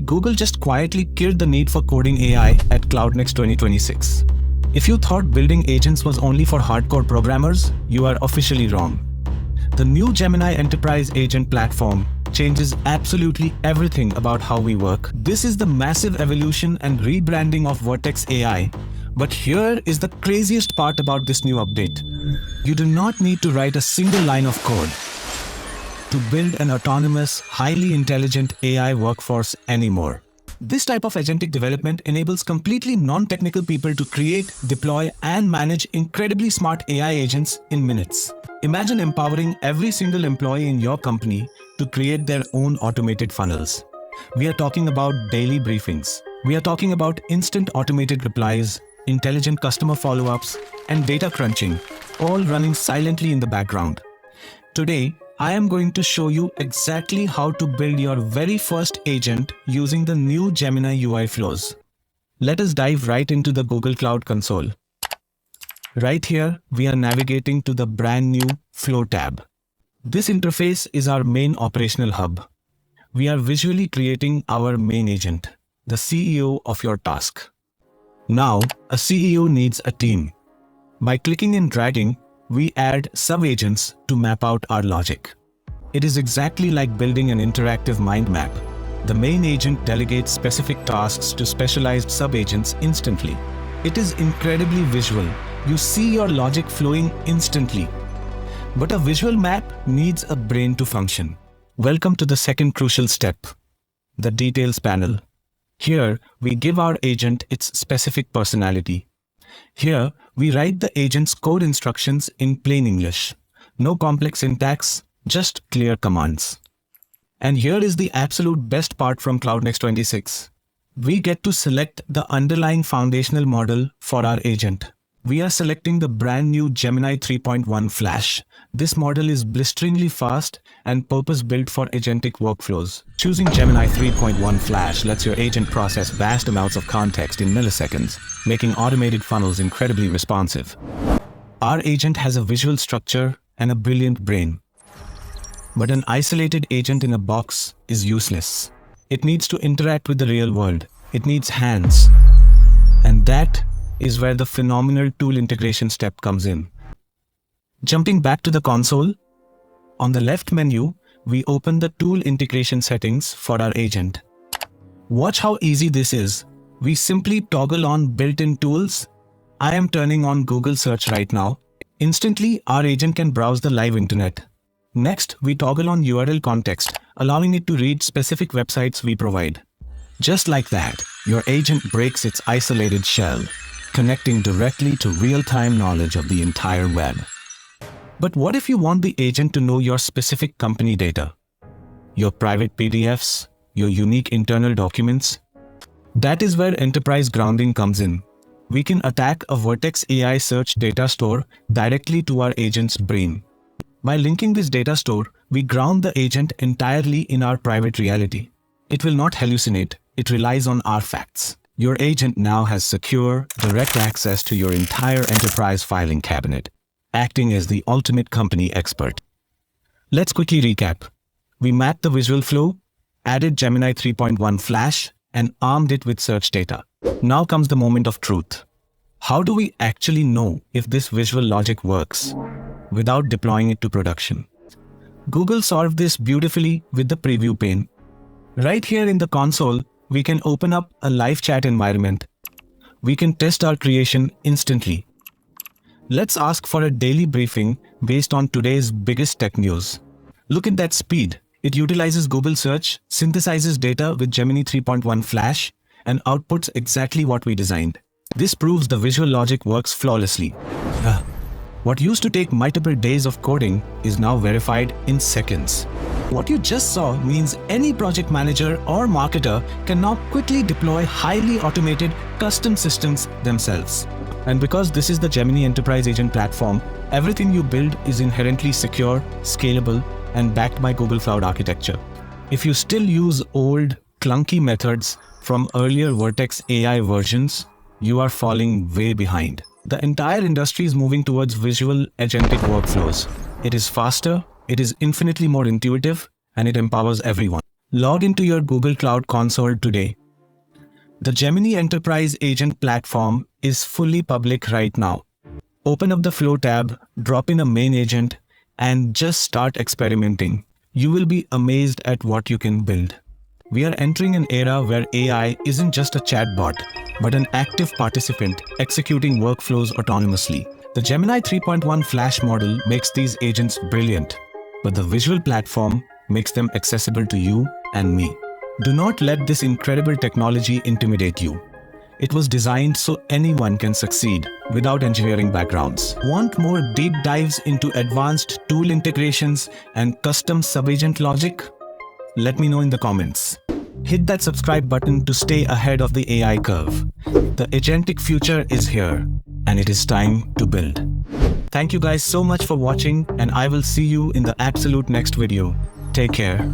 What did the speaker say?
Google just quietly killed the need for coding AI at CloudNext 2026. If you thought building agents was only for hardcore programmers, you are officially wrong. The new Gemini Enterprise Agent Platform changes absolutely everything about how we work. This is the massive evolution and rebranding of Vertex AI. But here is the craziest part about this new update. You do not need to write a single line of code to build an autonomous, highly intelligent AI workforce anymore. This type of agentic development enables completely non-technical people to create, deploy, and manage incredibly smart AI agents in minutes. Imagine empowering every single employee in your company to create their own automated funnels. We are talking about daily briefings. We are talking about instant automated replies, intelligent customer follow-ups, and data crunching, all running silently in the background. Today, I am going to show you exactly how to build your very first agent using the new Gemini UI flows. Let us dive right into the Google Cloud Console. Right here, we are navigating to the brand new Flow tab. This interface is our main operational hub. We are visually creating our main agent, the CEO of your task. Now, a CEO needs a team. By clicking and dragging, we add sub-agents to map out our logic. It is exactly like building an interactive mind map. The main agent delegates specific tasks to specialized sub-agents instantly. It is incredibly visual. You see your logic flowing instantly. But a visual map needs a brain to function. Welcome to the second crucial step, the details panel. Here, we give our agent its specific personality. Here, we write the agent's code instructions in plain English. No complex syntax, just clear commands. And here is the absolute best part from CloudNext 26. We get to select the underlying foundational model for our agent. We are selecting the brand new Gemini 3.1 Flash. This model is blisteringly fast and purpose-built for agentic workflows. Choosing Gemini 3.1 Flash lets your agent process vast amounts of context in milliseconds, making automated funnels incredibly responsive. Our agent has a visual structure and a brilliant brain. But an isolated agent in a box is useless. It needs to interact with the real world. It needs hands. And that is where the phenomenal tool integration step comes in. Jumping back to the console, on the left menu, we open the tool integration settings for our agent. Watch how easy this is. We simply toggle on built-in tools. I am turning on Google search right now. Instantly, our agent can browse the live internet. Next, we toggle on URL context, allowing it to read specific websites we provide. Just like that, your agent breaks its isolated shell, connecting directly to real-time knowledge of the entire web. But what if you want the agent to know your specific company data? Your private PDFs? Your unique internal documents? That is where enterprise grounding comes in. We can attack a Vertex AI search data store directly to our agent's brain. By linking this data store, we ground the agent entirely in our private reality. It will not hallucinate. It relies on our facts. Your agent now has secure, direct access to your entire enterprise filing cabinet, acting as the ultimate company expert. Let's quickly recap. We mapped the visual flow, added Gemini 3.1 Flash, and armed it with search data. Now comes the moment of truth. How do we actually know if this visual logic works without deploying it to production? Google solved this beautifully with the preview pane. Right here in the console, we can open up a live chat environment. We can test our creation instantly. Let's ask for a daily briefing based on today's biggest tech news. Look at that speed. It utilizes Google search, synthesizes data with Gemini 3.1 Flash, and outputs exactly what we designed. This proves the visual logic works flawlessly. What used to take multiple days of coding is now verified in seconds. What you just saw means any project manager or marketer can now quickly deploy highly automated custom systems themselves. And because this is the Gemini Enterprise Agent Platform, everything you build is inherently secure, scalable, and backed by Google Cloud architecture. If you still use old, clunky methods from earlier Vertex AI versions, you are falling way behind. The entire industry is moving towards visual agentic workflows. It is faster, it is infinitely more intuitive, and it empowers everyone. Log into your Google Cloud Console today. The Gemini Enterprise Agent Platform is fully public right now. Open up the Flow tab, drop in a main agent, and just start experimenting. You will be amazed at what you can build. We are entering an era where AI isn't just a chatbot, but an active participant executing workflows autonomously. The Gemini 3.1 Flash model makes these agents brilliant, but the visual platform makes them accessible to you and me. Do not let this incredible technology intimidate you. It was designed so anyone can succeed without engineering backgrounds. Want more deep dives into advanced tool integrations and custom sub-agent logic? Let me know in the comments. Hit that subscribe button to stay ahead of the AI curve. The agentic future is here, and it is time to build. Thank you guys so much for watching, and I will see you in the absolute next video. Take care.